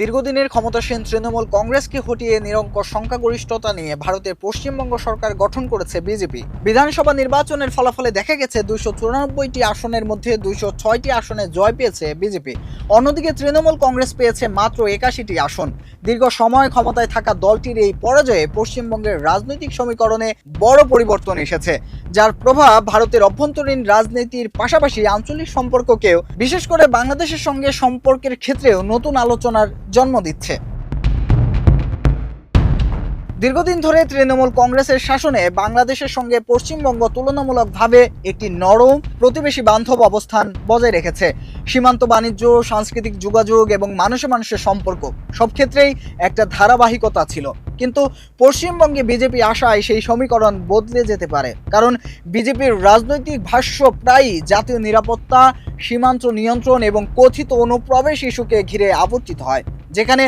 দীর্ঘদিনের ক্ষমতাসীন তৃণমূল কংগ্রেসকে হটিয়ে নিরঙ্কুশ সংখ্যাগরিষ্ঠতা নিয়ে ভারতের পশ্চিমবঙ্গ সরকার গঠন করেছে বিজেপি। বিধানসভা নির্বাচনের ফলাফলে দেখা গেছে 294টি আসনের মধ্যে 206টি আসনে জয় পেয়েছে বিজেপি। অন্যদিকে তৃণমূল কংগ্রেস পেয়েছে মাত্র 81টি আসন। দীর্ঘ সময় ক্ষমতায় থাকা দলটির এই পরাজয়ে পশ্চিমবঙ্গের রাজনৈতিক সমীকরণে বড় পরিবর্তন এসেছে, যার প্রভাব ভারতের অভ্যন্তরীণ রাজনীতির পাশাপাশি আঞ্চলিক সম্পর্ককেও, বিশেষ করে বাংলাদেশের সঙ্গে সম্পর্কের ক্ষেত্রেও নতুন আলোচনার জন্ম দিচ্ছে। দীর্ঘদিন ধরে তৃণমূল কংগ্রেসের শাসনে বাংলাদেশের সঙ্গে পশ্চিমবঙ্গ তুলনামূলকভাবে একটি নরম প্রতিবেশী বান্ধব অবস্থান বজায় রেখেছে। সীমান্ত বাণিজ্য, সাংস্কৃতিক যোগাযোগ এবং মানুষে মানুষের সম্পর্ক সব ক্ষেত্রেই একটা ধারাবাহিকতা ছিল। কিন্তু পশ্চিমবঙ্গে বিজেপি আসায় সেই সমীকরণ বদলে যেতে পারে, কারণ বিজেপির রাজনৈতিক ভাষ্য প্রায়ই জাতীয় নিরাপত্তা, সীমান্ত নিয়ন্ত্রণ এবং কথিত অনুপ্রবেশ ইস্যুকে ঘিরে আবর্তিত হয়, যেখানে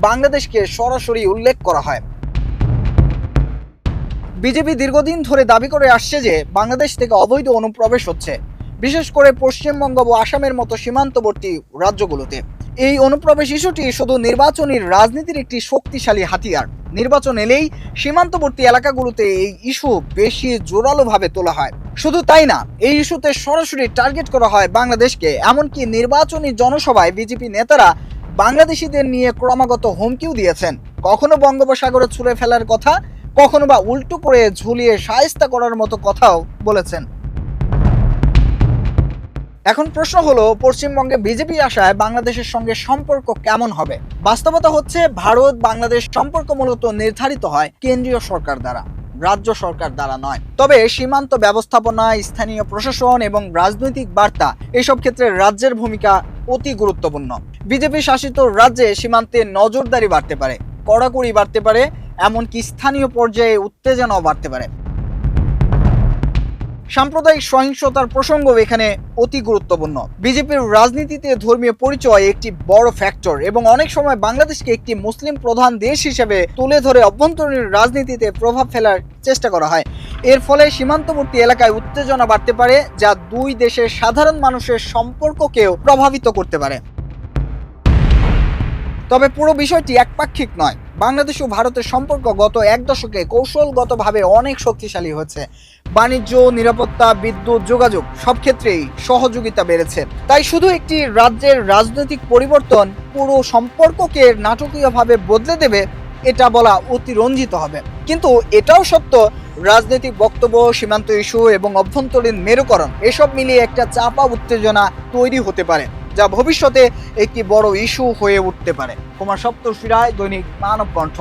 বাংলাদেশকে সরাসরি উল্লেখ করা হয়। বিজেপি দীর্ঘদিন ধরে দাবি করে আসছে যে বাংলাদেশ থেকে অবৈধ অনুপ্রবেশ হচ্ছে, বিশেষ করে পশ্চিমবঙ্গ ও আসামের মতো সীমান্তবর্তী রাজ্যগুলোতে। এই অনুপ্রবেশ ইস্যুটি শুধু নির্বাচনী রাজনীতির একটি শক্তিশালী হাতিয়ার। নির্বাচন এলেই সীমান্তবর্তী এলাকাগুলোতে এই ইস্যু বেশি জোরালোভাবে তোলা হয়। শুধু তাই না, এই ইস্যুতে সরাসরি টার্গেট করা হয় বাংলাদেশকে। এমনকি নির্বাচনী জনসভায় বিজেপি নেতারা বাংলাদেশিদের নিয়ে ক্রমাগত হুমকিও দিয়েছেন। কখনো বঙ্গোপসাগরে ছুঁড়ে ফেলার কথা, কখনো বা উল্টো করে ঝুলিয়ে শায়েস্তা করার মতো কথাও বলেছেন। এখন প্রশ্ন হলো, পশ্চিমবঙ্গে বিজেপি আসায় বাংলাদেশের সঙ্গে সম্পর্ক কেমন হবে? বাস্তবতা হচ্ছে, ভারত বাংলাদেশ সম্পর্ক মূলত নির্ধারিত হয় কেন্দ্রীয় সরকার দ্বারা, রাজ্য সরকার দ্বারা নয়। তবে সীমান্ত ব্যবস্থাপনা, স্থানীয় প্রশাসন এবং রাজনৈতিক বার্তা, এসব ক্ষেত্রে রাজ্যের ভূমিকা অতি গুরুত্বপূর্ণ। বিজেপি শাসিত রাজ্যে সীমান্তে নজরদারি বাড়তে পারে, কড়াকড়ি বাড়তে পারে, এমনকি স্থানীয় পর্যায়ে উত্তেজনাও বাড়তে পারে। সাম্প্রদায়িক সহিংসতার প্রসঙ্গ এখানে অতি গুরুত্বপূর্ণ। বিজেপির রাজনীতিতে ধর্মীয় পরিচয় একটি বড় ফ্যাক্টর এবং অনেক সময় বাংলাদেশকে একটি মুসলিম প্রধান দেশ হিসেবে তুলে ধরে অভ্যন্তরীণ রাজনীতিতে প্রভাব ফেলার চেষ্টা করা হয়। এর ফলে সীমান্তবর্তী এলাকায় উত্তেজনা বাড়তে পারে, যা দুই দেশের সাধারণ মানুষের সম্পর্ককেও প্রভাবিত করতে পারে। তবে পুরো বিষয়টি একপাক্ষিক নয়। বাংলাদেশ ও ভারতের সম্পর্ক গত এক দশকে কৌশলগতভাবে অনেক শক্তিশালী হয়েছে। বাণিজ্য, নিরাপত্তা, বিদ্যুৎ, যোগাযোগ সব ক্ষেত্রেই সহযোগিতা বেড়েছে। তাই শুধু একটি রাজ্যের রাজনৈতিক পরিবর্তন পুরো সম্পর্ককে নাটকীয়ভাবে বদলে দেবে, এটা বলা অতিরঞ্জিত হবে। কিন্তু এটাও সত্য, রাজনৈতিক বক্তব্য, সীমান্ত ইস্যু এবং অভ্যন্তরীণ মেরুকরণ, এসব মিলিয়ে একটা চাপা উত্তেজনা তৈরি হতে পারে, যা ভবিষ্যতে একটি বড় ইস্যু হয়ে উঠতে পারে। কুমার সপ্তর্ষি রায়, দৈনিক মানব কণ্ঠ।